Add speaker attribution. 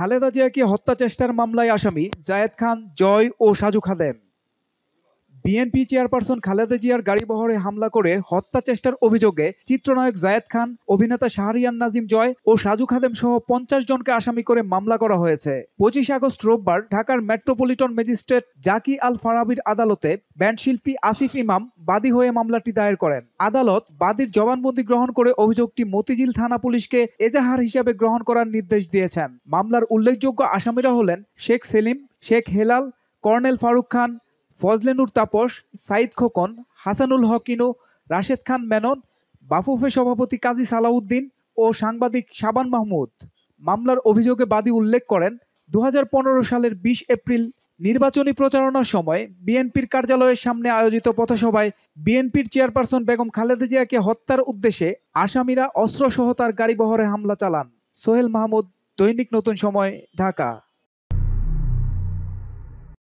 Speaker 1: খালেদা জিয়াকে হত্যা চেষ্টার মামলায় আসামি জায়েদ খান, জয় ও সাজু খাদেম। বিএনপি চেয়ারপারসন খালেদা জিয়ার গাড়িবহরে হামলা করে হত্যা চেষ্টার অভিযোগে চিত্রনায়ক জায়েদ খান, অভিনেতা শাহরিয়ার নাজিম জয় ও সাজু খাদেম সহ ৫০ জনকে আসামি করে মামলা করা হয়েছে। ২৫ আগস্ট রোববার ঢাকার মেট্রোপলিটন ম্যাজিস্ট্রেট জাকি আল ফারাবীর আদালতে ব্যান্ডশিল্পী আসিফ ইমাম বাদী হয়ে মামলাটি দায়ের করেন। আদালত বাদীর জবানবন্দি গ্রহণ করে অভিযোগটি মতিঝিল থানা পুলিশকে এজাহার হিসেবে গ্রহণ করার নির্দেশ দিয়েছেন। মামলার উল্লেখযোগ্য আসামিরা হলেন শেখ সেলিম, শেখ হেলাল, কর্নেল ফারুক খান, ফজলে নূর তাপস, সাইদ খোকন, হাসানুল হক ইনু, রাশেদ খান মেনন, বাফুফে সভাপতি কাজী সালাউদ্দিন ও সাংবাদিক শাবান মাহমুদ। মামলার অভিযোগে বাদী উল্লেখ করেন, ২০১৫ সালের ২০ এপ্রিল নির্বাচনী প্রচারণার সময় বিএনপির কার্যালয়ের সামনে আয়োজিত পথসভায় বিএনপির চেয়ারপারসন বেগম খালেদা জিয়াকে হত্যার উদ্দেশ্যে আসামিরা অস্ত্রসহ তার গাড়িবহরে হামলা চালান। সোহেল মাহমুদ, দৈনিক নতুন সময়, ঢাকা।